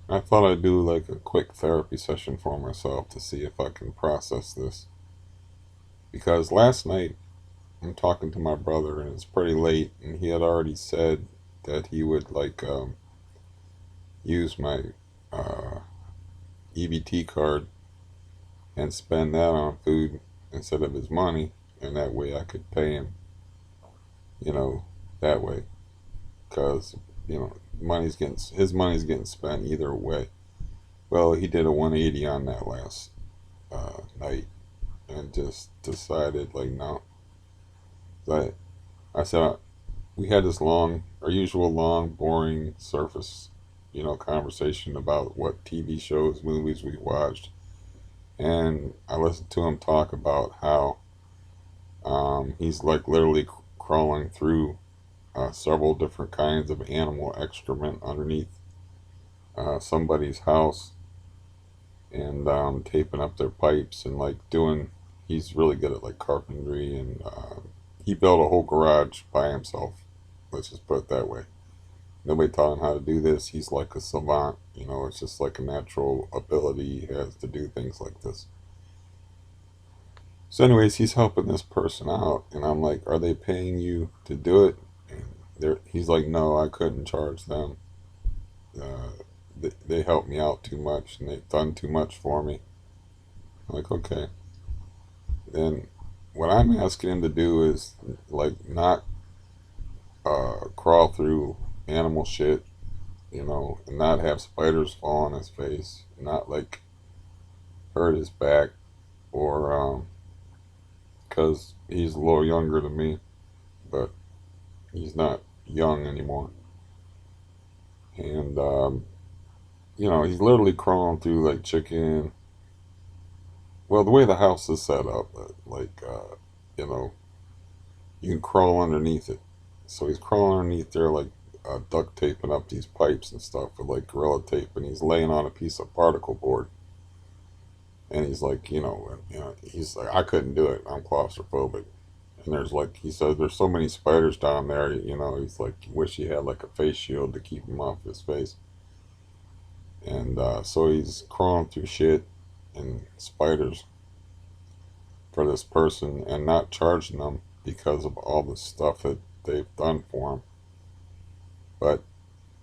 I thought I'd do like a quick therapy session for myself to see if I can process this. Because last night I'm talking to my brother and it's pretty late, and he had already said that he would use my uh, EBT card and spend that on food instead of his money, and that way I could pay him, you know, that way. Because his money's getting spent either way. Well, he did a 180 on that last night and just decided like no. But I said we had this our usual long, boring surface, conversation about what TV shows, movies we watched, and I listened to him talk about how he's like literally crawling through several different kinds of animal excrement underneath somebody's house and taping up their pipes and like doing. He's really good at like carpentry and he built a whole garage by himself. Let's just put it that way. Nobody taught him how to do this. He's like a savant. It's just like a natural ability he has to do things like this. So, anyways, he's helping this person out, and I'm like, "Are they paying you to do it?" And he's like, "No, I couldn't charge them. Uh, they helped me out too much, and they've done too much for me." I'm like, "Okay." Then what I'm asking him to do is like not crawl through animal shit, and not have spiders fall on his face, not like hurt his back, or because he's a little younger than me, but he's not young anymore. And, he's literally crawling through like chicken. Well, the way the house is set up, you know, you can crawl underneath it. So he's crawling underneath there, like duct taping up these pipes and stuff with like Gorilla Tape, and he's laying on a piece of particle board. And he's like, he's like, I couldn't do it. I'm claustrophobic. And there's like, he said, there's so many spiders down there. He's like, wish he had like a face shield to keep him off his face. And so he's crawling through shit and spiders for this person and not charging them because of all the stuff that they've done for him. But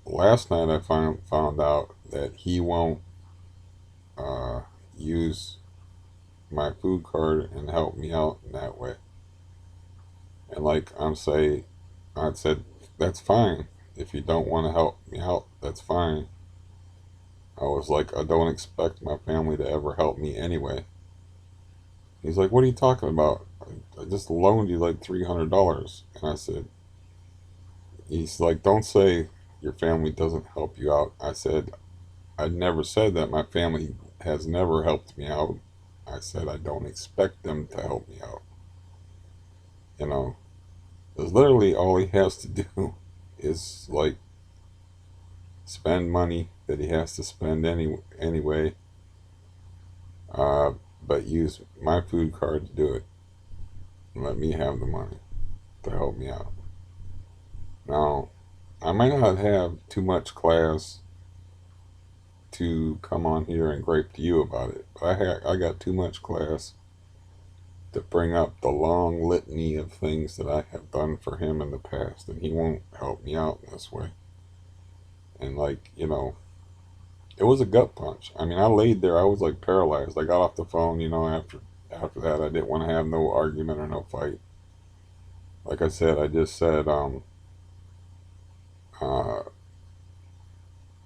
last night I found out that he won't uh, use my food card and help me out in that way. And like I said, that's fine. If you don't want to help me out, that's fine. I was like, I don't expect my family to ever help me anyway. He's like, what are you talking about? I just loaned you like $300. And I said, he's like, don't say your family doesn't help you out. I said, I never said that. My family has never helped me out. I said, I don't expect them to help me out. You know, because literally all he has to do is like spend money that he has to spend anyway, uh, but use my food card to do it and let me have the money to help me out. Now, I might not have too much class to come on here and gripe to you about it, but I got too much class to bring up the long litany of things that I have done for him in the past, and he won't help me out in this way. And like, it was a gut punch. I mean, I laid there. I was like paralyzed. I got off the phone. After that, I didn't want to have no argument or no fight. Like I said, I just said, uh,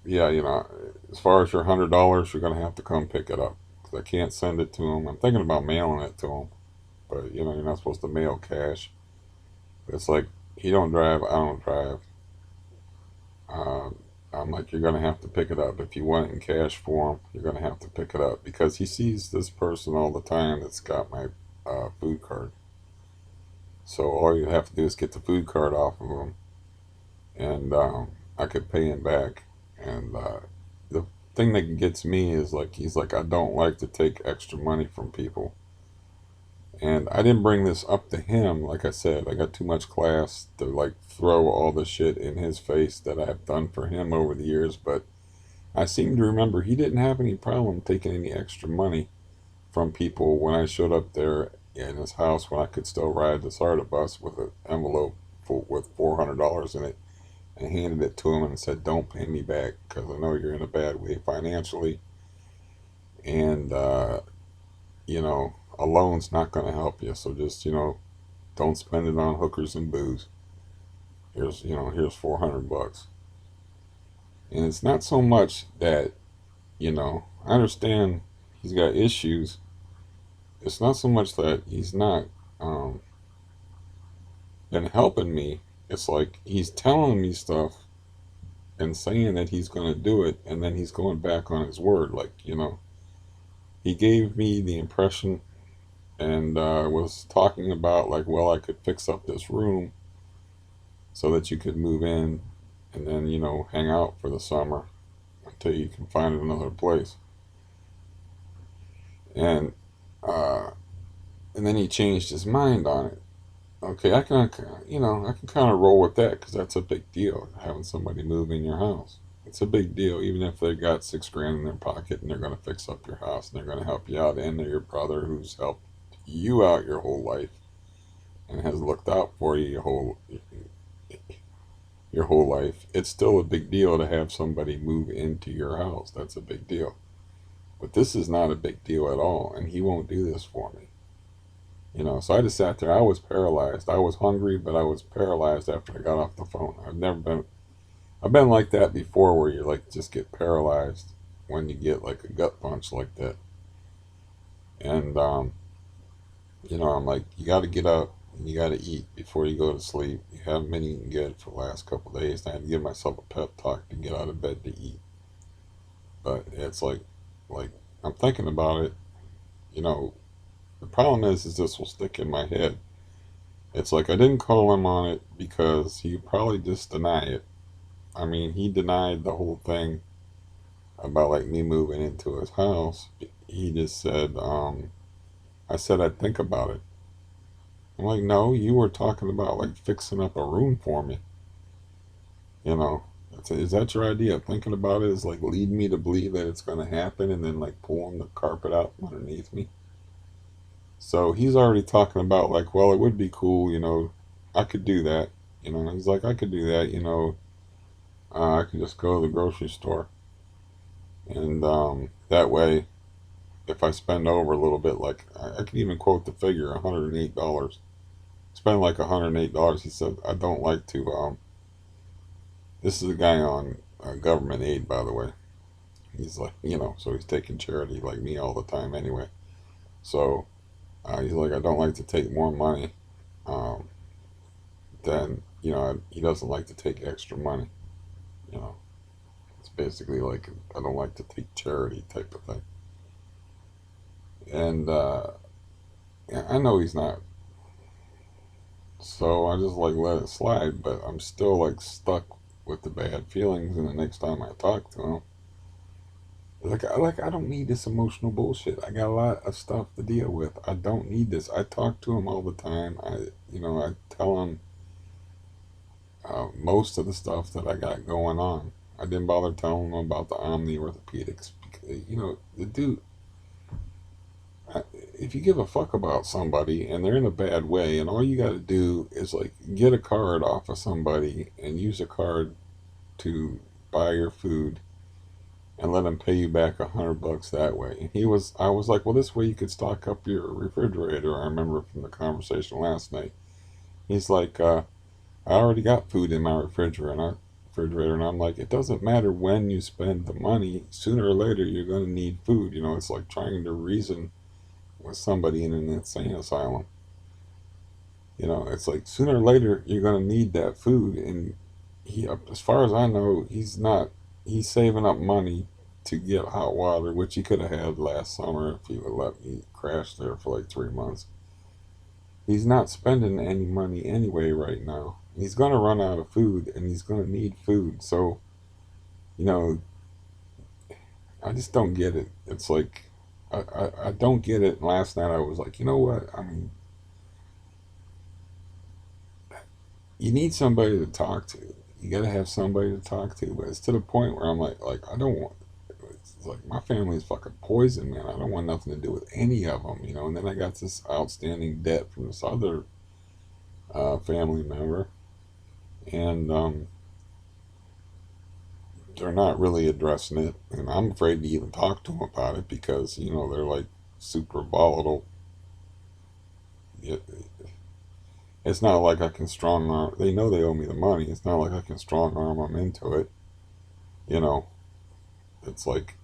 yeah, as far as your $100, you're gonna have to come pick it up because I can't send it to him. I'm thinking about mailing it to him, but you're not supposed to mail cash. It's like he don't drive, I don't drive. Uh, I'm like, you're gonna have to pick it up if you want it in cash form. You're gonna have to pick it up because he sees this person all the time that's got my food card. So all you have to do is get the food card off of him, and I could pay him back. And the thing that gets me is like he's like, I don't like to take extra money from people. And I didn't bring this up to him. Like I said, I got too much class to like throw all the shit in his face that I've done for him over the years. But I seem to remember he didn't have any problem taking any extra money from people when I showed up there in his house when I could still ride the SARTA bus with an envelope with $400 in it, and handed it to him and said, "Don't pay me back because I know you're in a bad way financially, and a loan's not going to help you. So just don't spend it on hookers and booze. Here's $400." And it's not so much that I understand he's got issues. It's not so much that he's not um, been helping me. It's like he's telling me stuff and saying that he's going to do it, and then he's going back on his word. Like, he gave me the impression and was talking about, like, well, I could fix up this room so that you could move in and then, hang out for the summer until you can find another place. And, uh, and then he changed his mind on it. Okay, I can kind of roll with that because that's a big deal, having somebody move in your house. It's a big deal, even if they got 6 grand in their pocket and they're going to fix up your house and they're going to help you out, and they're your brother who's helped you out your whole life and has looked out for you your whole life. It's still a big deal to have somebody move into your house. That's a big deal. But this is not a big deal at all, and he won't do this for me. So I just sat there. I was paralyzed. I was hungry, but I was paralyzed after I got off the phone. I've been like that before, where you like just get paralyzed when you get like a gut punch like that. And I'm like, you got to get up and you got to eat before you go to sleep. You haven't been eating good for the last couple of days. And I had to give myself a pep talk to get out of bed to eat. But it's like I'm thinking about it. You know, the problem is this will stick in my head. It's like I didn't call him on it because he probably just deny it. I mean, he denied the whole thing about like me moving into his house. He just said, I said I'd think about it. I'm like, no, you were talking about like fixing up a room for me. You know, is that your idea? Thinking about it is like leading me to believe that it's going to happen and then like pulling the carpet out from underneath me. So he's already talking about like, well, it would be cool, I could do that. He's like, I could do that, I could just go to the grocery store. And that way, if I spend over a little bit, like I can even quote the figure $108. Spend like $108. He said, I don't like to. This is a guy on government aid, by the way. He's like, so he's taking charity like me all the time anyway. So he's like, I don't like to take more money um, than, he doesn't like to take extra money. You know, it's basically like, I don't like to take charity type of thing. And yeah, I know he's not. So I just like let it slide, but I'm still like stuck with the bad feelings. And the next time I talk to him, I don't need this emotional bullshit. I got a lot of stuff to deal with. I don't need this. I talk to him all the time. I tell him most of the stuff that I got going on. I didn't bother telling him about the Omni orthopedics because the dude. If you give a fuck about somebody and they're in a bad way, and all you got to do is like get a card off of somebody and use a card to buy your food and let them pay you back $100 that way. And I was like, well, this way you could stock up your refrigerator. I remember from the conversation last night. He's like, I already got food in my refrigerator, and I'm like, it doesn't matter when you spend the money. Sooner or later, you're going to need food. It's like trying to reason with somebody in an insane asylum. It's like sooner or later you're gonna need that food, and as far as I know, he's not. He's saving up money to get hot water, which he could have had last summer if he would let me crash there for like 3 months. He's not spending any money anyway right now. He's gonna run out of food, and he's gonna need food. So, you know, I just don't get it. It's like I don't get it. And last night I was like, you know what? I mean, you need somebody to talk to. You got to have somebody to talk to. But it's to the point where I'm like I don't want. It's like my family's fucking poison, man. I don't want nothing to do with any of them, you know. And then I got this outstanding debt from this other family member, and they're not really addressing it. And I'm afraid to even talk to them about it because you know they're like super volatile. It, it's not like I can strong arm. They know they owe me the money. It's not like I can strong arm them into it. You know, it's like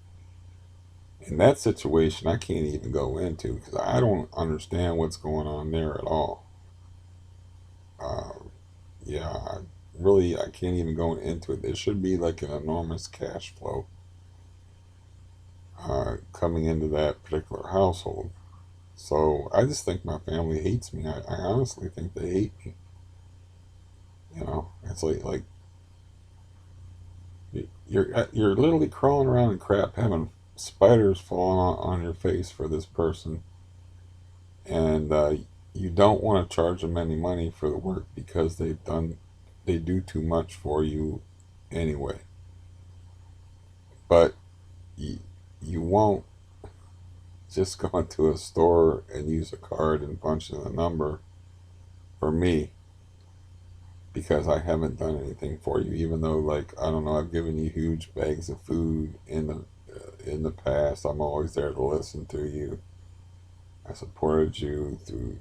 in that situation I can't even go into because I don't understand what's going on there at all. Uh, yeah, I can't even go into it. There should be like an enormous cash flow coming into that particular household. So I just think my family hates me. I honestly think they hate me. You know, it's like you're literally crawling around in crap, having spiders falling on your face for this person, and you don't want to charge them any money for the work because they do too much for you anyway. But you, you won't just go into a store and use a card and punch in a number for me because I haven't done anything for you, even though like I don't know, I've given you huge bags of food in the past. I'm always there to listen to you. I supported you through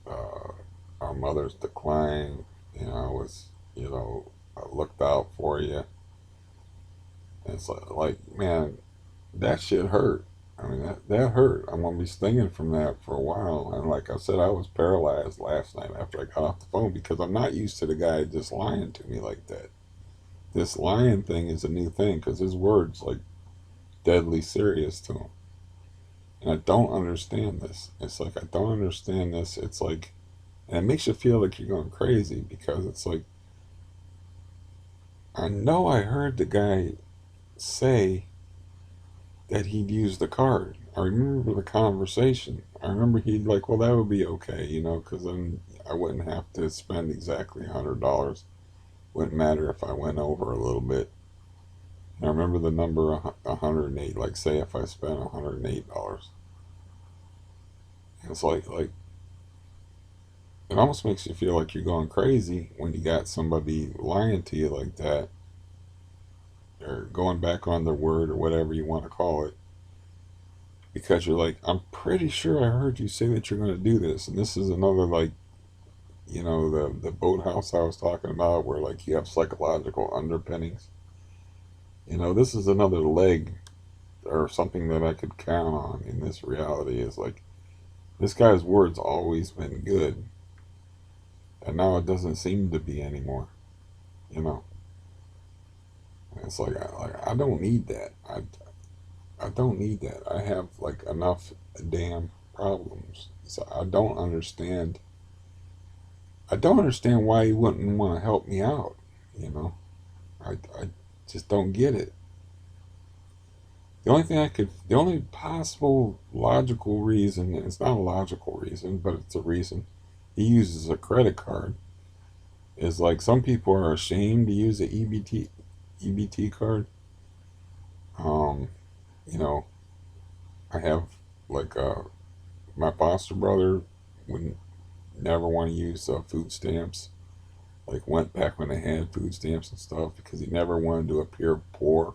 uh, our mother's decline. You know, I was, you know, I looked out for you. And it's like, man, that shit hurt. I mean, that hurt. I'm gonna be stinging from that for a while. And like I said, I was paralyzed last night after I got off the phone because I'm not used to the guy just lying to me like that. This lying thing is a new thing because his words like deadly serious to him, and I don't understand this. It's like I don't understand this. It's like, and it makes you feel like you're going crazy because it's like I know I heard the guy say that he'd use the card. I remember the conversation. I remember he'd like, well, that would be okay, you know, because then I wouldn't have to spend exactly $100. Wouldn't matter if I went over a little bit. And I remember the number 108. Like, say if I spent $108, it's like it almost makes you feel like you're going crazy when you got somebody lying to you like that, or going back on their word or whatever you want to call it, because you're like, I'm pretty sure I heard you say that you're going to do this, and this is another like, you know, the boathouse I was talking about, where like you have psychological underpinnings. You know, this is another leg or something that I could count on in this reality. Is like this guy's word's always been good, and now it doesn't seem to be anymore. You know, it's like I don't need that. I don't need that. I have like enough damn problems. So I don't understand. I don't understand why he wouldn't want to help me out. You know, I just don't get it. The only possible logical reason, and it's not a logical reason, but it's a reason, he uses a credit card, is like some people are ashamed to use a EBT card. Um, you know, I have like my foster brother would never want to use food stamps. Like went back when they had food stamps and stuff because he never wanted to appear poor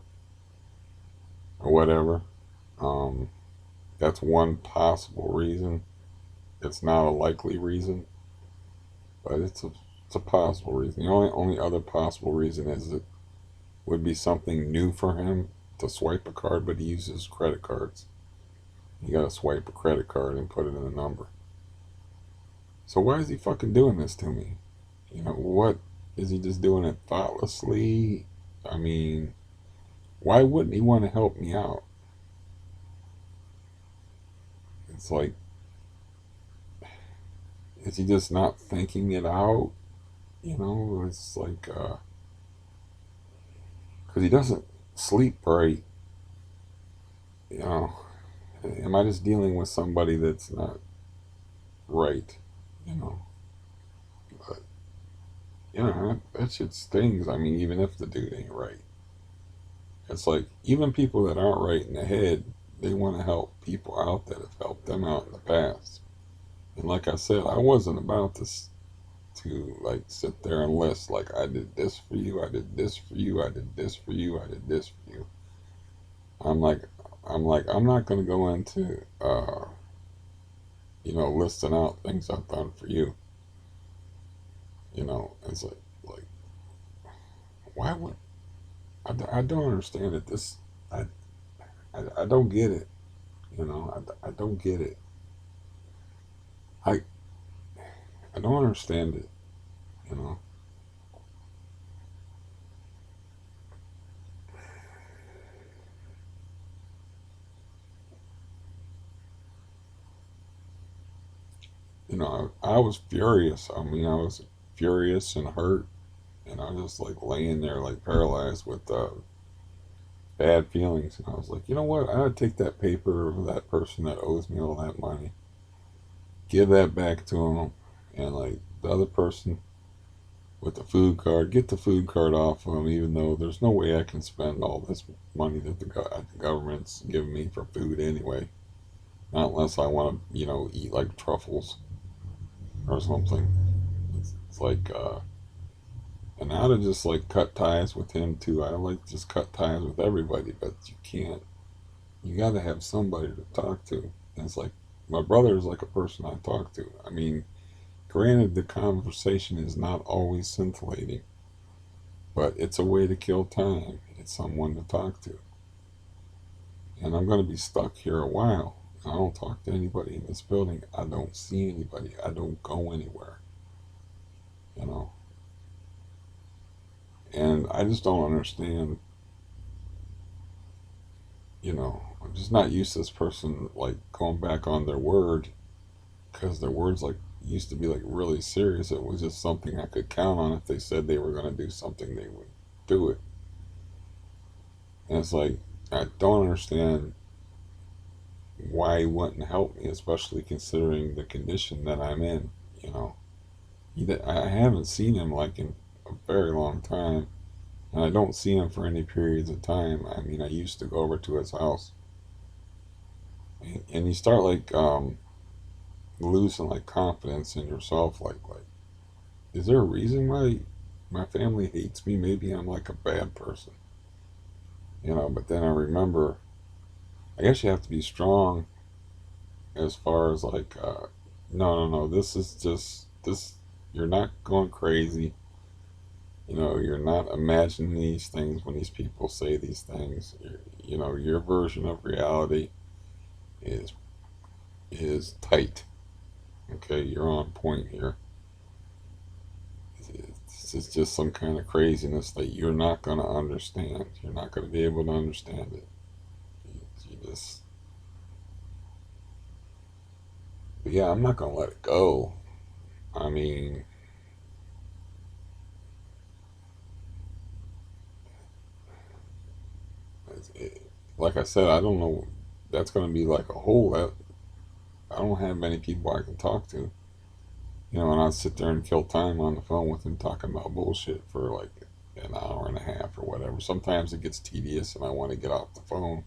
or whatever. Um, that's one possible reason. It's not a likely reason, but it's a possible reason. The only other possible reason is it would be something new for him to swipe a card, but he uses credit cards. You gotta swipe a credit card and put it in a number. So why is he fucking doing this to me? You know, what is he just doing it thoughtlessly? I mean, why wouldn't he want to help me out? It's like, is he just not thinking it out? You know, it's like, because he doesn't sleep right. You know, am I just dealing with somebody that's not right? You know, but you know that shit stings. I mean, even if the dude ain't right, It's like even people that aren't right in the head, they want to help people out that have helped them out in the past. And like I said, I wasn't about to like sit there and list like I did this for you, I did this for you, I did this for you, I did this for you. I'm like I'm not gonna go into listing out things I've done for you. It's like why would I don't understand it. I, I don't get it. I don't get it. I I don't understand it. You know, I was furious. I mean, I was furious and hurt, and I was just like laying there like paralyzed with bad feelings. And I was like, you know what? I would take that paper of that person that owes me all that money, give that back to him, and like the other person with the food card, get the food card off of him, even though there's no way I can spend all this money that the government's giving me for food anyway. Not unless I want to, eat like truffles or something. It's like, and I'd have just like cut ties with him too. I like just cut ties with everybody, but you can't. You got to have somebody to talk to. And it's like my brother is like a person I talk to. I mean, granted, the conversation is not always scintillating, but it's a way to kill time. It's someone to talk to. And I'm going to be stuck here a while. I don't talk to anybody in this building. I don't see anybody. I don't go anywhere. You know, and I just don't understand. I'm just not used to this person like going back on their word because their words like used to be like really serious. It was just something I could count on. If they said they were going to do something, they would do it. And it's like I don't understand why he wouldn't help me, especially considering the condition that I'm in. You know, I haven't seen him like in a very long time, and I don't see him for any periods of time. I mean, I used to go over to his house, and you start like losing like confidence in yourself. Like, is there a reason why my family hates me? Maybe I'm like a bad person, But then I remember, I guess you have to be strong as far as like, no, no, no. This is just this. You're not going crazy. You're not imagining these things when these people say these things. Your version of reality is tight. Okay, you're on point here. This is just some kind of craziness that you're not going to understand. You're not going to be able to understand it. You just, but yeah, I'm not going to let it go. I mean, like I said, I don't know. That's going to be like a whole. I don't have many people I can talk to. And I'd sit there and kill time on the phone with him talking about bullshit for like an hour and a half or whatever. Sometimes it gets tedious and I want to get off the phone,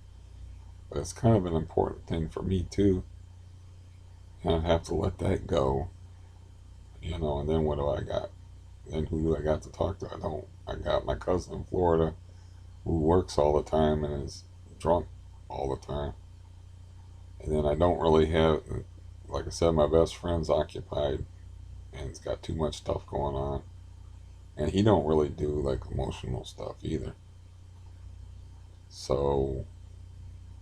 but it's kind of an important thing for me too. And I'd have to let that go, and then what do I got? Then who do I got to talk to? I don't. I got my cousin in Florida who works all the time and is drunk all the time. And then I don't really have, like I said, my best friend's occupied and he's got too much stuff going on. And he don't really do like emotional stuff either. So,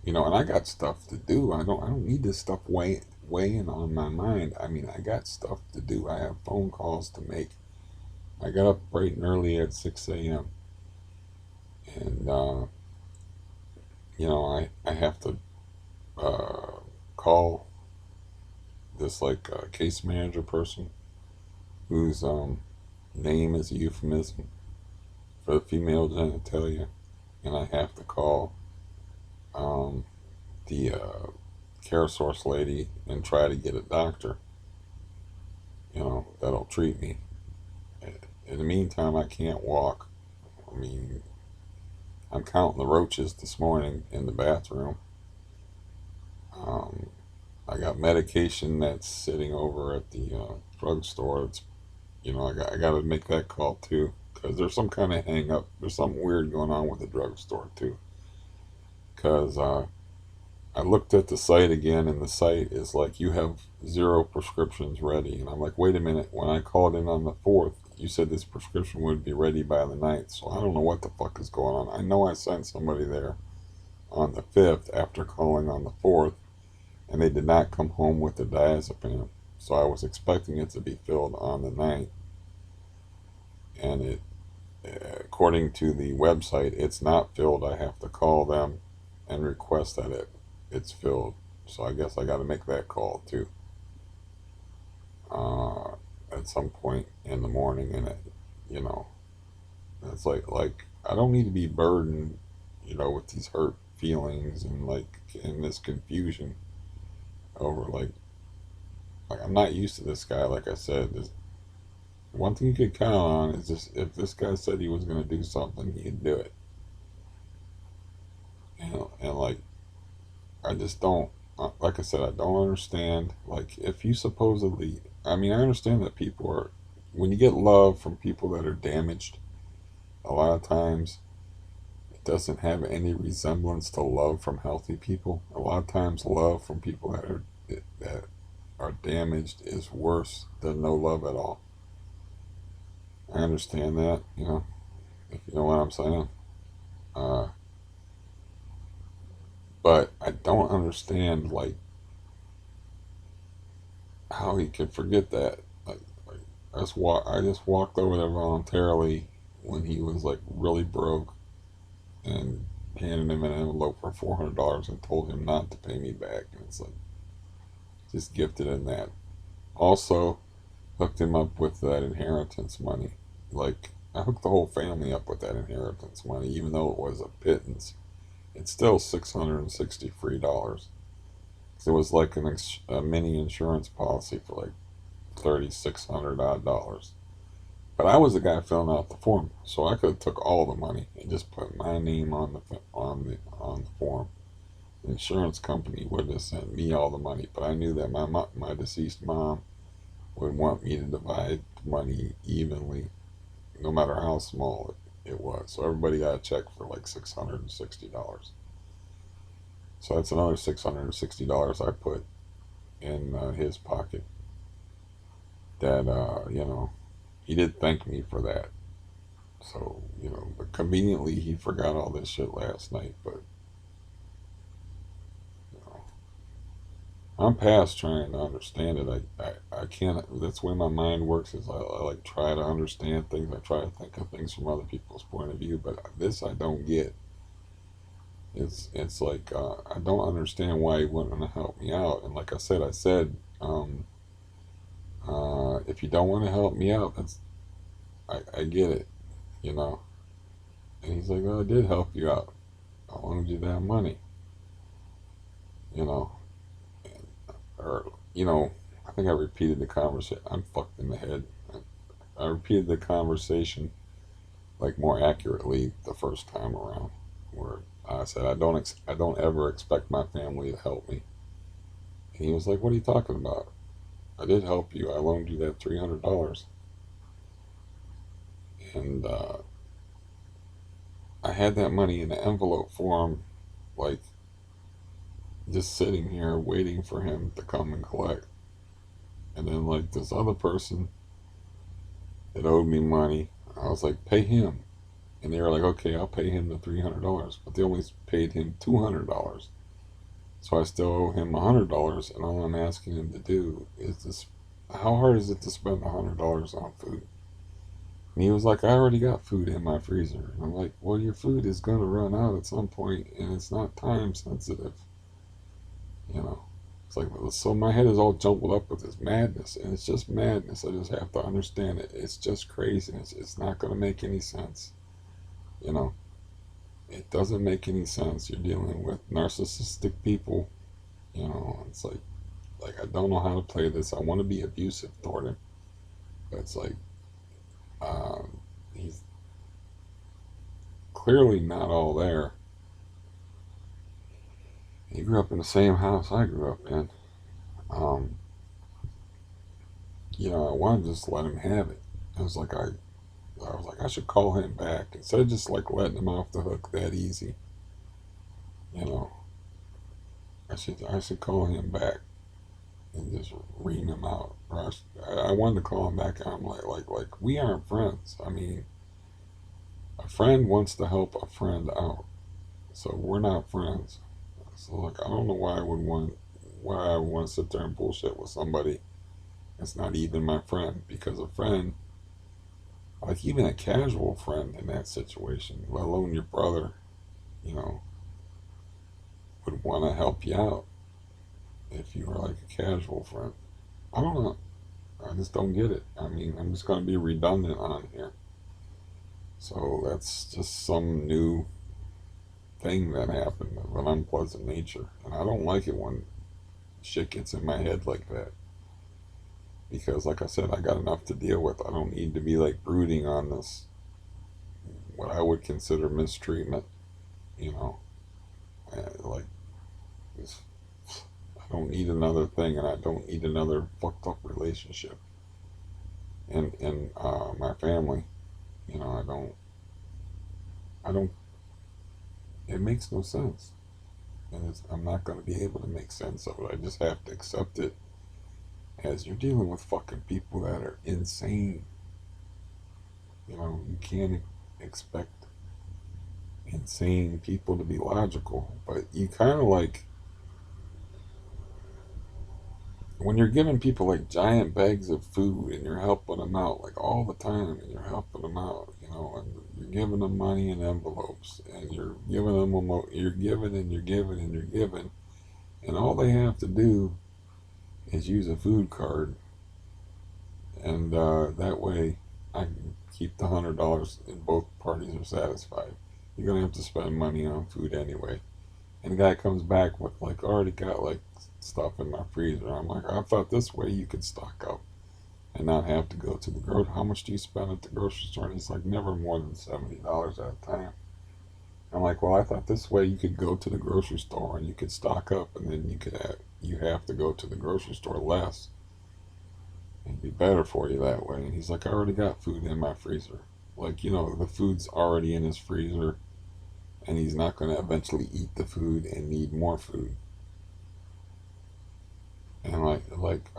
and I got stuff to do. I don't need this stuff weighing on my mind. I mean, I got stuff to do. I have phone calls to make. I got up bright and early at 6 a.m. And I have to call this like case manager person whose name is a euphemism for the female genitalia, and I have to call um, the care source lady and try to get a doctor, that'll treat me. In the meantime, I can't walk. I mean, I'm counting the roaches this morning in the bathroom. Um, I got medication that's sitting over at the drugstore. It's I got to make that call too because there's some kind of hang up. There's something weird going on with the drugstore too. Because I looked at the site again, and the site is like you have zero prescriptions ready, and I'm like, wait a minute. When I called in on the 4th, you said this prescription would be ready by the 9th, so I don't know what the fuck is going on. I know I sent somebody there on the 5th after calling on the 4th, and they did not come home with the diazepam. So I was expecting it to be filled on the 9th, and according to the website, it's not filled. I have to call them and request that it's filled. So I guess I got to make that call too uh, at some point in the morning, and you know, it's like I don't need to be burdened, with these hurt feelings and like in this confusion over like I'm not used to this guy. Like I said, one thing you could count on is just if this guy said he was going to do something, he'd do it. And like I just don't. Like I said, I don't understand. Like if you supposedly, I mean, I understand that people are when you get love from people that are damaged, a lot of times it doesn't have any resemblance to love from healthy people. A lot of times, love from people that are damaged is worse than no love at all. I understand that, if you know what I'm saying. Uh, but I don't understand like how he could forget that. Like I just walked over there voluntarily when he was like really broke and handed him an envelope for $400 and told him not to pay me back. And it's like just gifted in that. Also hooked him up with that inheritance money. Like I hooked the whole family up with that inheritance money, even though it was a pittance. It's still $663. It was like a mini insurance policy for like $3,600 odd. But I was the guy filling out the form, so I could have took all the money and just put my name on the form. The insurance company would have sent me all the money, but I knew that my deceased mom would want me to divide the money evenly, no matter how small it was. So everybody got a check for like $660. So that's another $660 I put in his pocket. That he did thank me for that. So but conveniently he forgot all this shit last night. But you know, I'm past trying to understand it. I can't. That's the way my mind works. Is I like try to understand things. I try to think of things from other people's point of view. But this I don't get. It's like I don't understand why he wouldn't help me out. And like I said, if you don't want to help me out, I get it, you know. And he's like, "Oh, I did help you out. I loaned you that money, you know." Or I think I repeated the conversation. I'm fucked in the head. I repeated the conversation like more accurately the first time around, where I said, I don't ever expect my family to help me." And he was like, "What are you talking about? I did help you. I loaned you that $300, and I had that money in an envelope for him, like just sitting here waiting for him to come and collect." And then like this other person that owed me money, I was like, "Pay him." And they were like, "Okay, I'll pay him the $300," but they only paid him $200. So I still owe him $100, and all I'm asking him to do is this: how hard is it to spend $100 on food? And he was like, "I already got food in my freezer." And I'm like, "Well, your food is gonna run out at some point, and it's not time sensitive, you know." It's like, so my head is all jumbled up with this madness, and it's just madness. I just have to understand it. It's just craziness. It's not gonna make any sense, you know. It doesn't make any sense. You're dealing with narcissistic people, you know. It's like I don't know how to play this. I want to be abusive toward him, but it's like um, he's clearly not all there. He grew up in the same house I grew up in. Um, I wanted to just let him have it. I was like, I was like, I should call him back instead of just like letting him off the hook that easy. You know, I should call him back and just ream him out. Or I wanted to call him back, and I'm like, we aren't friends. I mean, a friend wants to help a friend out, so we're not friends. So like, I don't know why I would want to sit there and bullshit with somebody that's not even my friend, because a friend, like even a casual friend in that situation, let alone your brother, you know, would want to help you out if you were like a casual friend. I don't know. I just don't get it. I mean, I'm just going to be redundant on here. So that's just some new thing that happened of an unpleasant nature. And I don't like it when shit gets in my head like that. Because, like I said, I got enough to deal with. I don't need to be like brooding on this, what I would consider mistreatment, you know. Like, I don't need another thing, and I don't need another fucked up relationship in my family. You know, I don't. It makes no sense, and I'm not going to be able to make sense of it. I just have to accept it as you're dealing with fucking people that are insane. You know, you can't expect insane people to be logical, but you kind of like when you're giving people like giant bags of food and you're helping them out like all the time and you're helping them out, and you're giving them money in envelopes and you're giving them you're giving and you're giving and you're giving, and all they have to do is use a food card, and that way I can keep the $100 and both parties are satisfied. You're gonna have to spend money on food anyway. And the guy comes back with like already got like stuff in my freezer. I'm like, I thought this way you could stock up and not have to go to the grocery. How much do you spend at the grocery store? And he's like, never more than $70 at a time. I'm like, well, I thought this way you could go to the grocery store and you could stock up, and then you have to go to the grocery store less. It'd be better for you that way. And he's like, I already got food in my freezer. Like, the food's already in his freezer, and he's not going to eventually eat the food and need more food. And I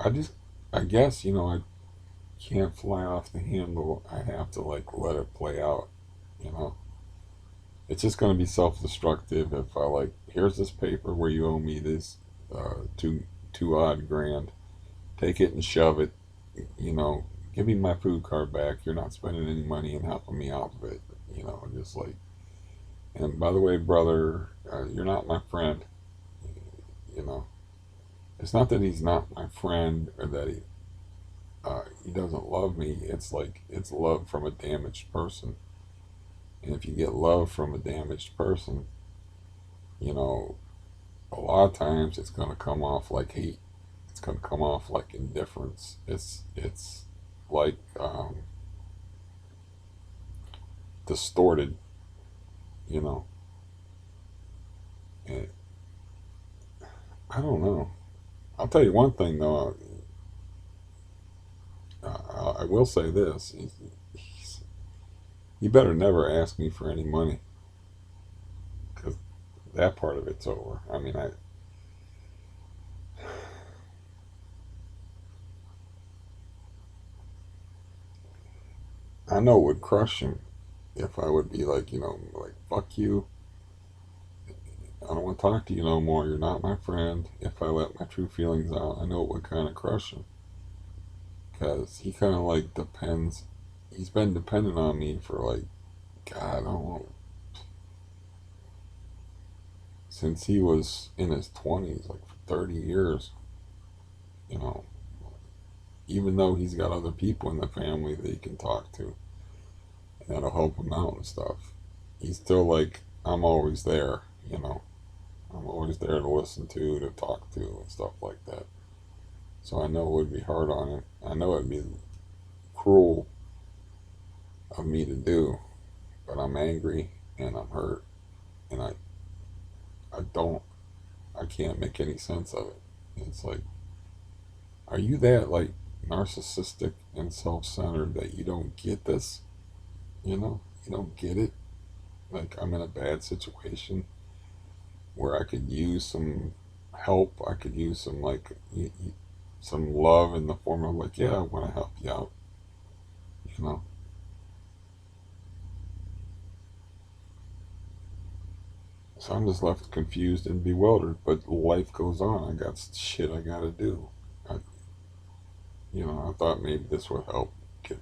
guess, I can't fly off the handle. I have to like let it play out, you know. It's just going to be self-destructive if I like, here's this paper where you owe me this two odd grand. Take it and shove it, you know. Give me my food card back. You're not spending any money and helping me out with it, just like. And by the way, brother, you're not my friend. You know, it's not that he's not my friend or that he doesn't love me. It's like it's love from a damaged person. And if you get love from a damaged person, you know, a lot of times it's gonna come off like hate. It's gonna come off like indifference. It's like distorted, you know. And I don't know. I'll tell you one thing though. I will say this: he better never ask me for any money, because that part of it's over. I mean, I know it would crush him if I would be like, like fuck you. I don't want to talk to you no more. You're not my friend. If I let my true feelings out, I know it would kind of crush him, because he kind of like depends. He's been dependent on me for like, God, I don't know, since he was in his 20s, like for 30 years, you know, even though he's got other people in the family that he can talk to and that'll help him out and stuff. He's still like, I'm always there, you know. I'm always there to listen to talk to, and stuff like that. So I know it would be hard on him. I know it'd be cruel of me to do, but I'm angry, and I'm hurt, and I can't make any sense of it. It's like, are you that like narcissistic and self-centered that you don't get this? You don't get it. Like, I'm in a bad situation where I could use some help. I could use some like some love in the form of like, yeah, I want to help you out. You know. So I'm just left confused and bewildered. But life goes on. I got shit I gotta do. I, I thought maybe this would help get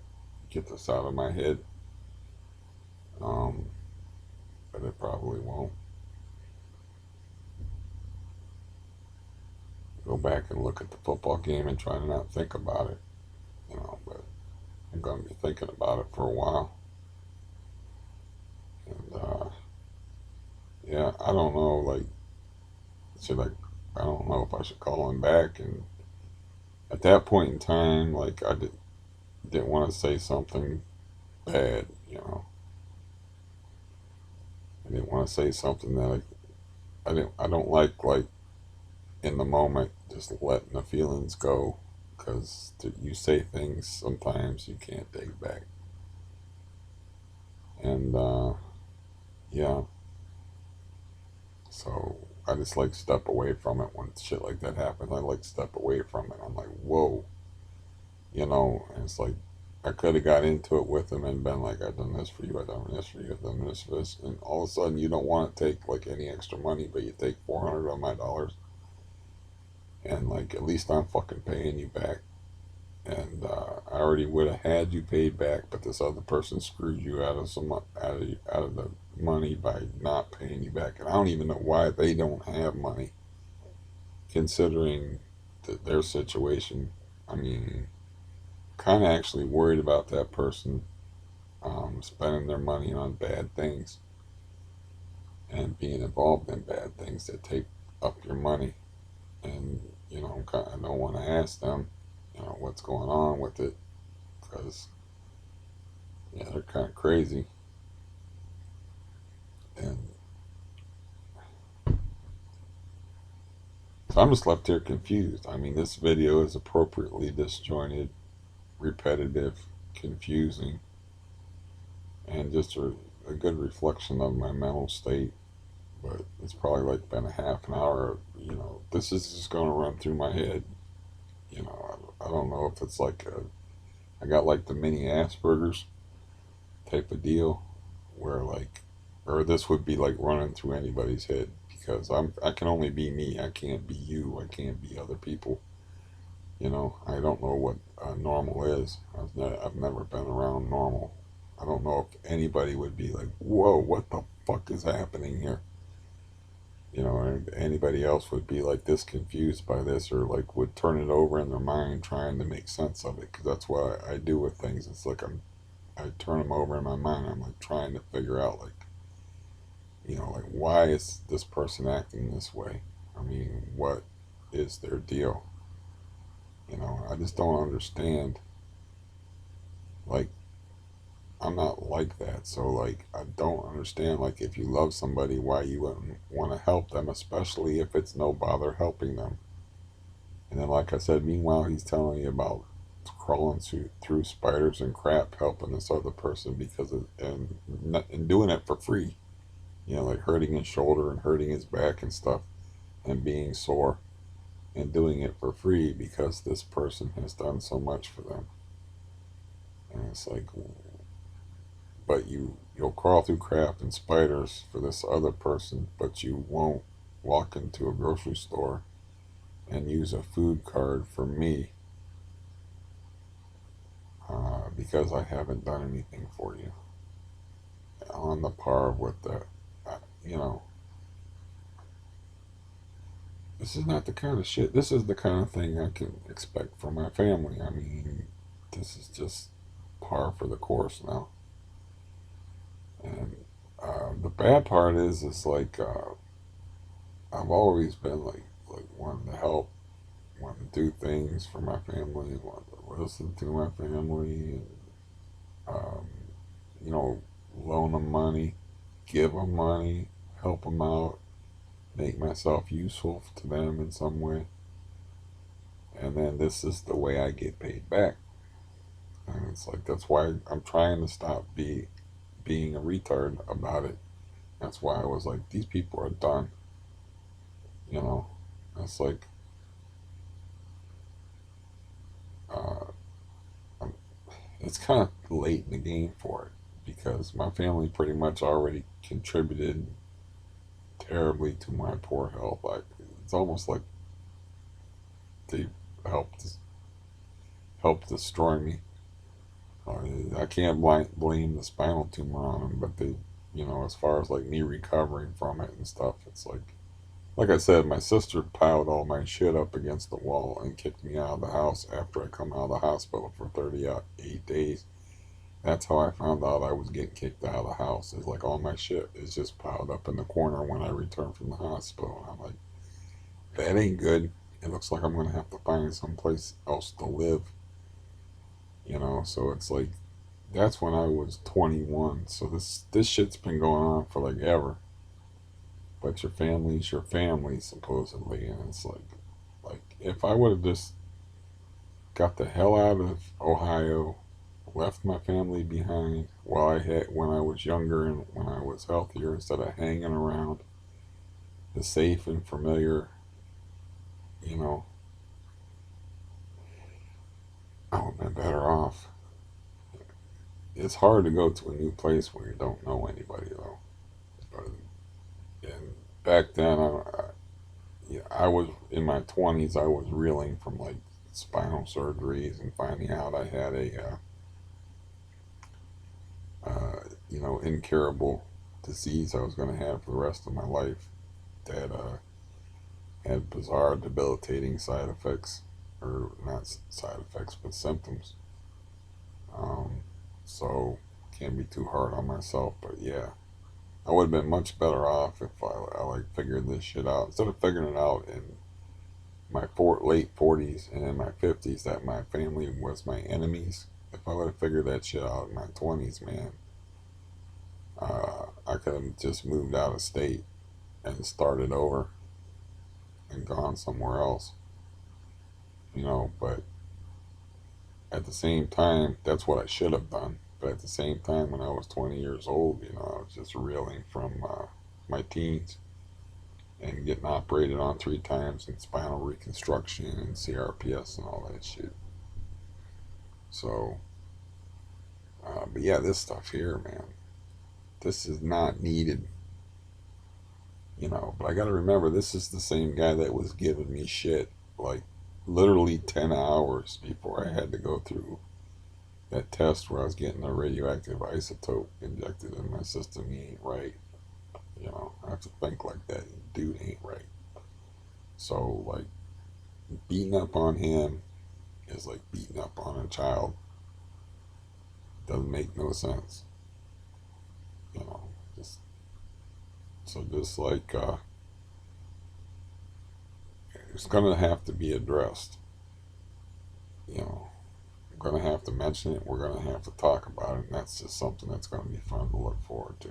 get this out of my head. Um, but it probably won't. Go back and look at the football game and try to not think about it. But I'm gonna be thinking about it for a while. And yeah, I don't know. Like, should I don't know if I should call him back. And at that point in time, like, didn't want to say something bad. I didn't want to say something that I don't like in the moment just letting the feelings go, because you say things sometimes you can't take back. And yeah, so I just like step away from it when shit like that happens. I like step away from it. I'm like, whoa, and it's like I could have got into it with him and been like, I've done this for you, I've done this for you, I've done this for this, and all of a sudden you don't want to take like any extra money, but you take 400 of my dollars, and like at least I'm fucking paying you back. And I already would have had you paid back, but this other person screwed you out of the money by not paying you back, and I don't even know why they don't have money, considering their situation. I mean, kind of actually worried about that person spending their money on bad things and being involved in bad things that take up your money. And I don't want to ask them, what's going on with it, because yeah, they're kind of crazy. And so I'm just left here confused. I mean, this video is appropriately disjointed, repetitive, confusing, and just a good reflection of my mental state. But it's probably like been a half an hour. This is just going to run through my head. I don't know if it's like I got like the mini Asperger's type of deal, where like, or this would be like running through anybody's head, because I can only be me. I can't be you. I can't be other people. I don't know what normal is. I've never been around normal. I don't know if anybody would be like, whoa, what the fuck is happening here? And anybody else would be like this confused by this, or like would turn it over in their mind trying to make sense of it, because that's what I do with things. It's like I turn them over in my mind. I'm like trying to figure out like, like, why is this person acting this way? I mean, what is their deal? I just don't understand. Like, I'm not like that. So like, I don't understand, like, if you love somebody, why you wouldn't want to help them, especially if it's no bother helping them. And then, like I said, meanwhile, he's telling me about crawling through spiders and crap, helping this other person and doing it for free. Like hurting his shoulder and hurting his back and stuff, and being sore, and doing it for free because this person has done so much for them. And it's like, but you'll crawl through crap and spiders for this other person, but you won't walk into a grocery store and use a food card for me, because I haven't done anything for you. On the par with the, uh, you know, this is not the kind of shit. This is the kind of thing I can expect from my family. I mean, this is just par for the course now. And the bad part is like, I've always been like wanting to help, wanting to do things for my family, wanting to listen to my family, and um, you know, loan them money. give them money, help them out, make myself useful to them in some way, and then this is the way I get paid back. And it's like that's why I'm trying to stop being a retard about it. That's why I was like, these people are done. You know, it's like uh, it's kind of late in the game for it because my family pretty much already contributed terribly to my poor health. Like it's almost like they helped helped destroy me. I can't blame the spinal tumor on them, but they, as far as like me recovering from it and stuff, it's like I said, my sister piled all my shit up against the wall and kicked me out of the house after I come out of the hospital for 38 days. That's how I found out I was getting kicked out of the house. It's like all my shit is just piled up in the corner when I return from the hospital. I'm like, that ain't good. It looks like I'm gonna have to find someplace else to live. So it's like that's when I was 21. So this shit's been going on for like ever. But your family's your family supposedly, and it's like if I would have just got the hell out of Ohio, left my family behind while I had when I was younger and when I was healthier, instead of hanging around the safe and familiar, you know, I would have been better off. It's hard to go to a new place where you don't know anybody though. But and back then, yeah, I was in my 20s. I was reeling from like spinal surgeries and finding out I had incurable disease I was going to have for the rest of my life that had bizarre, debilitating side effects, or not side effects, but symptoms. Um, so can't be too hard on myself, but yeah, I would have been much better off if I like figured this shit out instead of figuring it out in my late 40s and in my 50s that my family was my enemies. If I would have figured that shit out in my 20s, man, I could have just moved out of state and started over and gone somewhere else, but at the same time, that's what I should have done. But at the same time, when I was 20 years old, I was just reeling from my teens and getting operated on 3 times and spinal reconstruction and CRPS and all that shit. So, but yeah, this stuff here, man, this is not needed, But I got to remember, this is the same guy that was giving me shit like literally 10 hours before I had to go through that test where I was getting a radioactive isotope injected in my system. He ain't right. I have to think like that. Dude ain't right. So, like, beating up on him is like beating up on a child. Doesn't make no sense. You know, just just like it's gonna have to be addressed. You know, I'm gonna have to mention it. We're gonna have to talk about it, and that's just something that's gonna be fun to look forward to.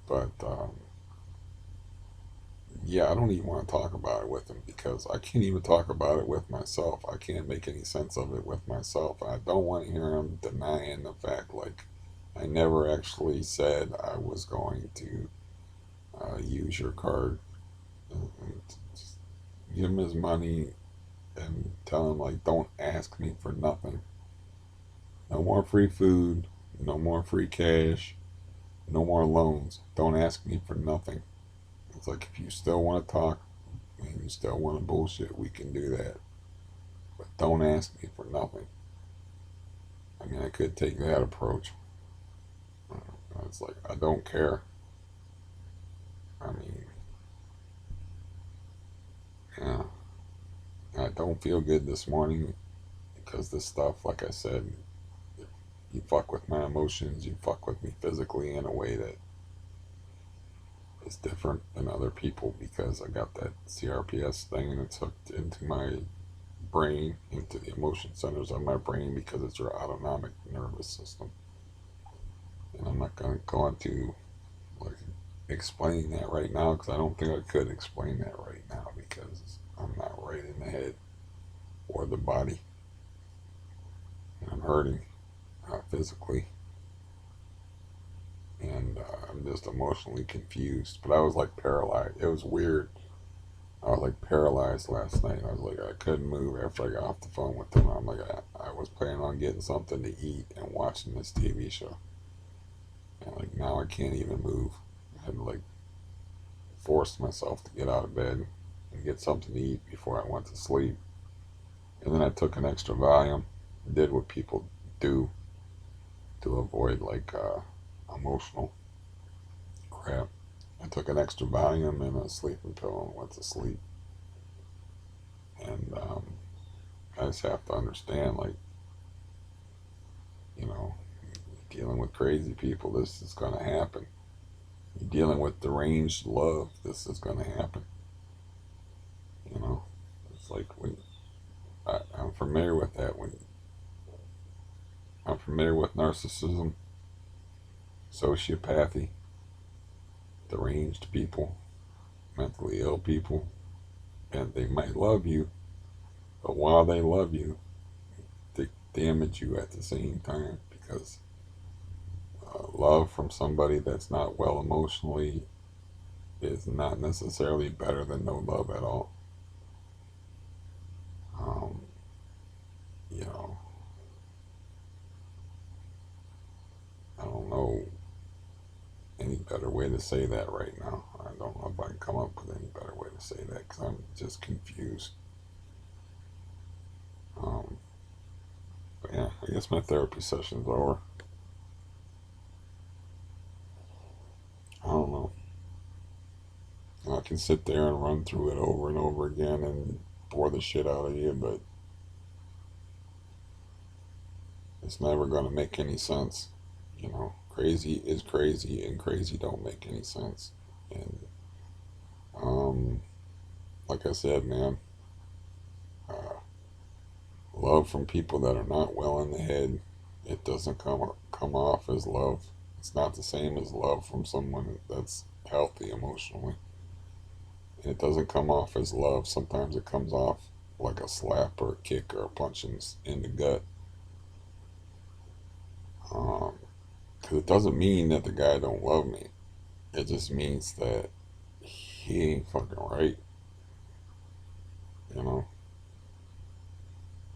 But yeah, I don't even want to talk about it with him because I can't even talk about it with myself. I can't make any sense of it with myself. I don't want to hear him denying the fact, like, I never actually said I was going to use your card and just give him his money and tell him, like, don't ask me for nothing. No more free food, no more free cash, no more loans. Don't ask me for nothing. It's like, if you still want to talk and you still want to bullshit, we can do that. But don't ask me for nothing. I mean, I could take that approach. It's like, I don't care. I mean, yeah, I don't feel good this morning because this stuff, like I said, you fuck with my emotions, you fuck with me physically in a way that is different than other people because I got that CRPS thing and it's hooked into my brain, into the emotion centers of my brain because it's your autonomic nervous system. And I'm not going to go into explain that right now because I don't think I could explain that right now because I'm not right in the head or the body. And I'm hurting physically, and I'm just emotionally confused. But I was like paralyzed. It was weird. I was like paralyzed last night. I was like, I couldn't move after I got off the phone with them. I'm like, I was planning on getting something to eat and watching this TV show. And like now I can't even move. I had to like force myself to get out of bed and get something to eat before I went to sleep. And then I took an extra Valium, did what people do to avoid like emotional crap. I took an extra Valium and a sleeping pill and went to sleep. And I just have to understand, like, you know, dealing with crazy people, this is going to happen. You're dealing with deranged love, this is going to happen. You know, it's like when I'm familiar with that. When I'm familiar with narcissism, sociopathy, deranged people, mentally ill people, and they might love you, but while they love you, they damage you at the same time because love from somebody that's not well emotionally is not necessarily better than no love at all. Um, you know, I don't know any better way to say that right now. I don't know if I can come up with any better way to say that because I'm just confused. Um, but yeah, I guess my therapy session's over. I don't know. I can sit there and run through it over and over again and bore the shit out of you, but it's never going to make any sense. You know, crazy is crazy, and crazy don't make any sense. And um, like I said, man, uh, love from people that are not well in the head, it doesn't come off as love. It's not the same as love from someone that's healthy emotionally. And it doesn't come off as love. Sometimes it comes off like a slap or a kick or a punch in the gut. Because it doesn't mean that the guy don't love me. It just means that he ain't fucking right, you know?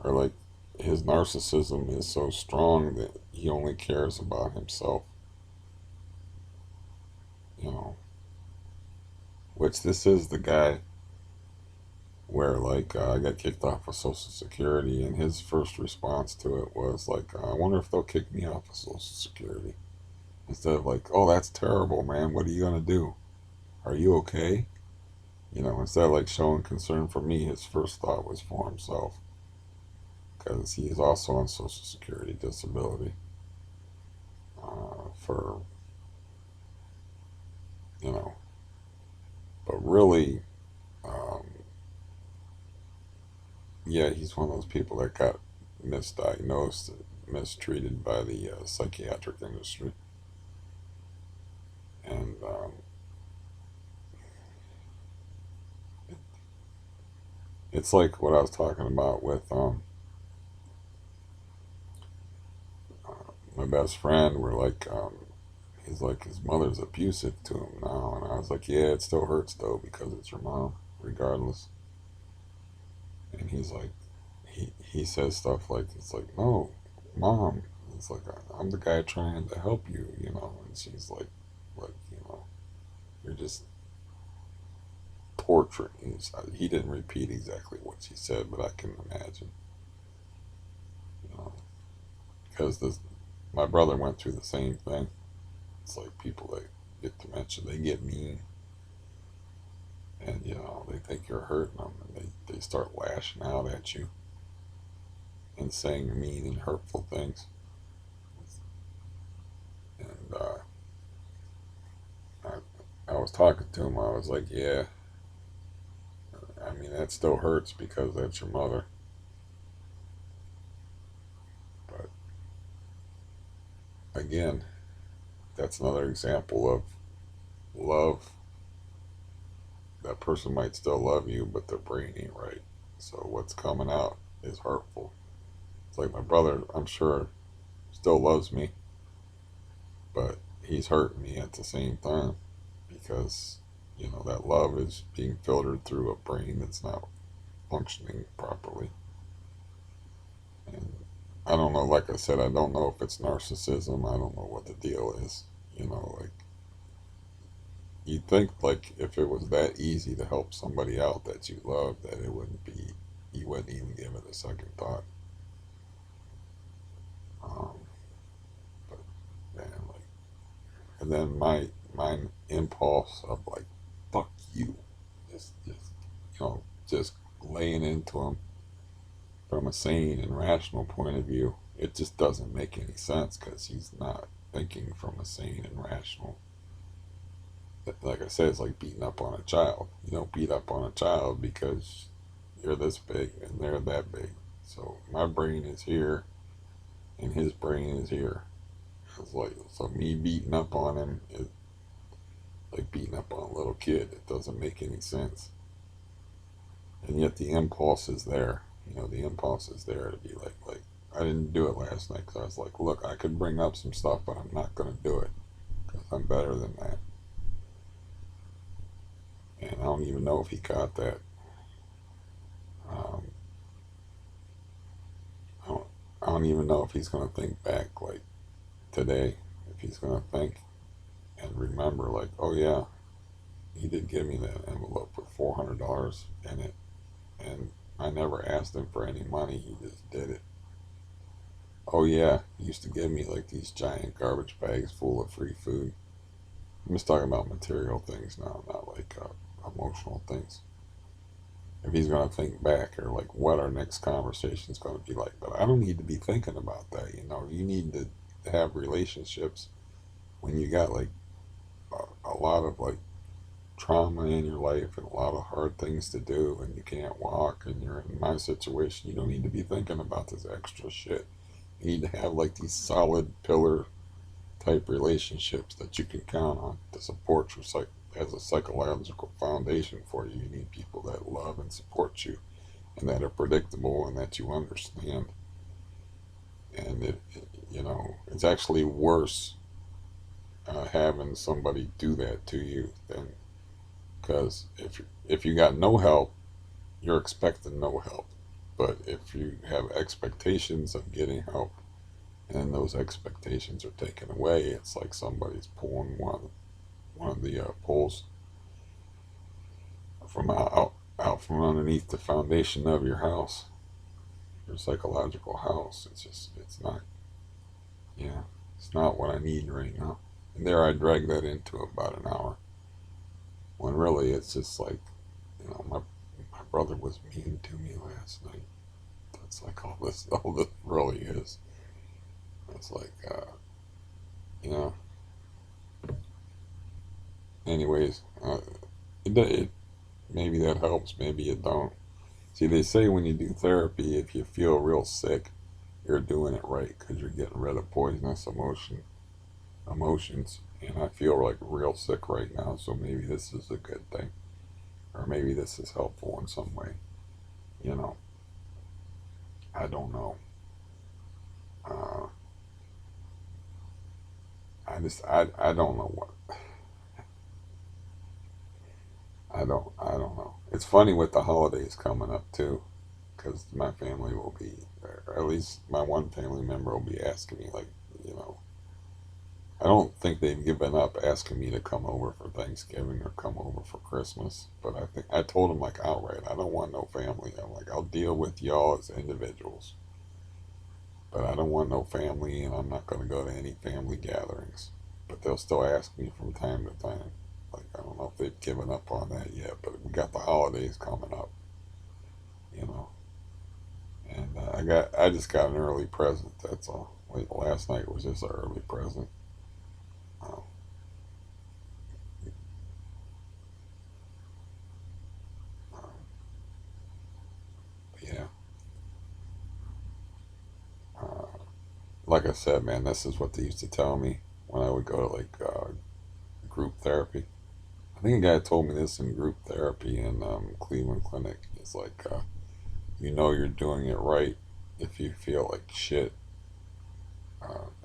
Or like his narcissism is so strong that he only cares about himself, you know? Which this is the guy where like I got kicked off of Social Security, and his first response to it was like, I wonder if they'll kick me off of Social Security. Instead of like, oh, that's terrible, man. What are you gonna do? Are you okay? You know, instead of like showing concern for me, his first thought was for himself because he is also on Social Security disability for, you know, but really, um, yeah, he's one of those people that got misdiagnosed, mistreated by the psychiatric industry. And it's like what I was talking about with my best friend, where like, he's like, his mother's abusive to him now. And I was like, yeah, it still hurts though because it's your mom, regardless. And he's like, he says stuff like, it's like, no, mom. It's like, I'm the guy trying to help you, you know. And she's like, you know, you're just torturing. He didn't repeat exactly what she said, but I can imagine, you know, because this, my brother went through the same thing. It's like people that get dementia, they get mean, and you know they think you're hurting them, and they start lashing out at you and saying mean and hurtful things. And I was talking to him. I was like, yeah, I mean that still hurts because that's your mother, but again, that's another example of love, that person might still love you, but their brain ain't right. So what's coming out is hurtful. It's like my brother, I'm sure, still loves me, but he's hurting me at the same time because, that love is being filtered through a brain that's not functioning properly. And I don't know, like I said, I don't know if it's narcissism. I don't know what the deal is. Like, you'd think, like, if it was that easy to help somebody out that you love, that it wouldn't be, you wouldn't even give it a second thought. Um, but man, like, and then my impulse of like, fuck you, just laying into him from a sane and rational point of view, it just doesn't make any sense because he's not thinking from a sane and rational. Like I said, it's like beating up on a child. You don't beat up on a child because you're this big and they're that big. So my brain is here and his brain is here. It's like, so me beating up on him is like beating up on a little kid. It doesn't make any sense. And yet the impulse is there. The impulse is there to be like I didn't do it last night because I was like, look, I could bring up some stuff, but I'm not going to do it because I'm better than that. And I don't even know if he caught that. Um, I don't, I don't even know if he's going to think back like today, if he's going to think and remember like, oh yeah, he did give me that envelope with $400 in it, and I never asked him for any money. He just did it. Oh yeah, he used to give me like these giant garbage bags full of free food. I'm just talking about material things now, not like emotional things. If he's going to think back or like what our next conversation is going to be like, but I don't need to be thinking about that. You need to have relationships when you got like a lot of like trauma in your life and a lot of hard things to do and you can't walk and you're in my situation. You don't need to be thinking about this extra shit. You need to have like these solid pillar type relationships that you can count on to support your as a psychological foundation for you. You need people that love and support you and that are predictable and that you understand. And it's actually worse having somebody do that to you than, because if you got no help, you're expecting no help. But if you have expectations of getting help and those expectations are taken away, it's like somebody's pulling one of the poles from out from underneath the foundation of your house, your psychological house. It's not, yeah, it's not what I need right now. And there I drag that into about an hour when really it's just like, my brother was mean to me last night. That's like all this really is. It's like, you know, anyways, it maybe that helps, maybe it don't. See, they say when you do therapy, if you feel real sick, you're doing it right because you're getting rid of poisonous emotions. And I feel like real sick right now, so maybe this is a good thing, or maybe this is helpful in some way. You know, I don't know. Uh, I don't know what I don't know. It's funny with the holidays coming up too, because my family will be, or at least my one family member will be asking me like, you know, I don't think they've given up asking me to come over for Thanksgiving or come over for Christmas. But I think I told them like outright, I don't want no family. I'm like, I'll deal with y'all as individuals, but I don't want no family, and I'm not going to go to any family gatherings. But they'll still ask me from time to time. Like, I don't know if they've given up on that yet, but we got the holidays coming up, you know. And I just got an early present. That's all. Like last night was just an early present. Um, um, yeah. Uh, like I said, man, this is what they used to tell me when I would go to like group therapy. I think a guy told me this in group therapy in Cleveland Clinic. It's like, you know you're doing it right if you feel like shit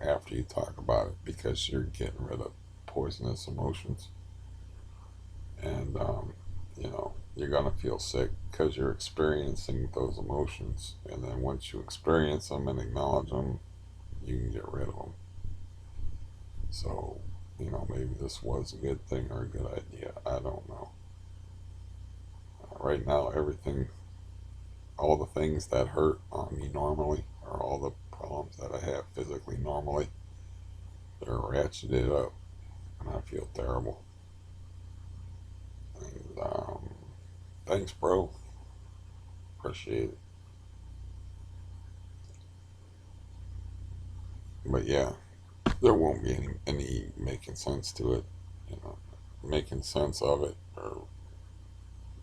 after you talk about it because you're getting rid of poisonous emotions. And, you're going to feel sick because you're experiencing those emotions. And then once you experience them and acknowledge them, you can get rid of them. So, maybe this was a good thing or a good idea. I don't know. Right now, everything, all the things that hurt on me normally, or all the problems that I have physically normally, they're ratcheted up, and I feel terrible. And thanks, bro. Appreciate it. But yeah, there won't be any making sense to it, you know, making sense of it or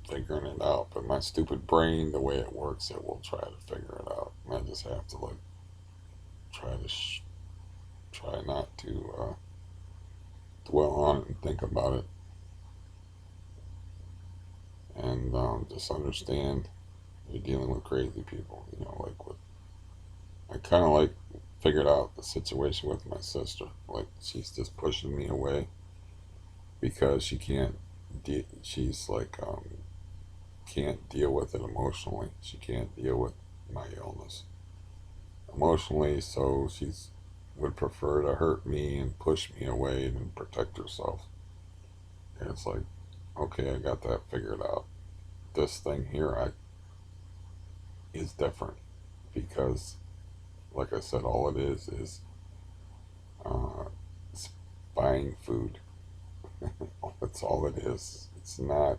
figuring it out. But my stupid brain, the way it works, it will try to figure it out. And I just have to like try to try not to dwell on it and think about it, and just understand you're dealing with crazy people. Like with I kind of like figured out the situation with my sister. Like she's just pushing me away because she can't. She's like can't deal with it emotionally. She can't deal with my illness emotionally, so she's would prefer to hurt me and push me away than protect herself. And it's like, okay, I got that figured out. This thing here, I is different because, like I said, all it is uh, it's buying food. That's all it is. It's not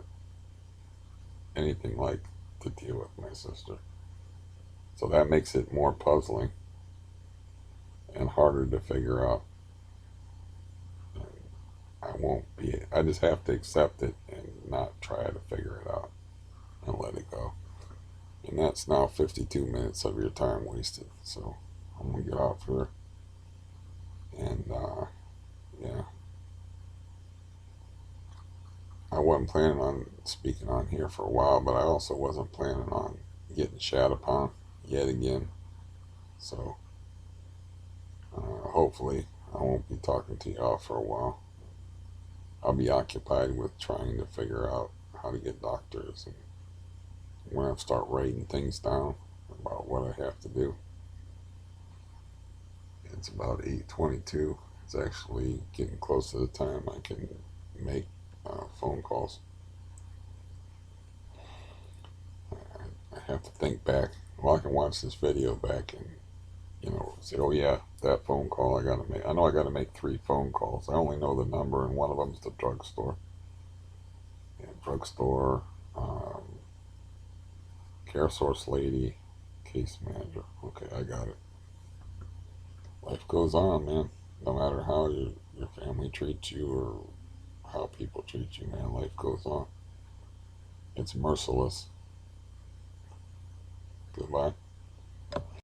anything like to deal with my sister. So that makes it more puzzling and harder to figure out. I won't be. I just have to accept it and not try to figure it out and let it go. And that's now 52 minutes of your time wasted. So I'm gonna get off here. And yeah, I wasn't planning on speaking on here for a while, but I also wasn't planning on getting shat upon yet again. So hopefully I won't be talking to y'all for a while. I'll be occupied with trying to figure out how to get doctors, and when I start writing things down about what I have to do. It's about 8:22. It's actually getting close to the time I can make phone calls. I have to think back. Well, I can watch this video back and say, oh yeah, that phone call I gotta make. I know I gotta make 3 phone calls. I only know the number, and one of them's the drugstore. Yeah, drugstore, um, care source lady, case manager. Okay, I got it. Life goes on, man. No matter how your family treats you or how people treat you, man, life goes on. It's merciless. Goodbye.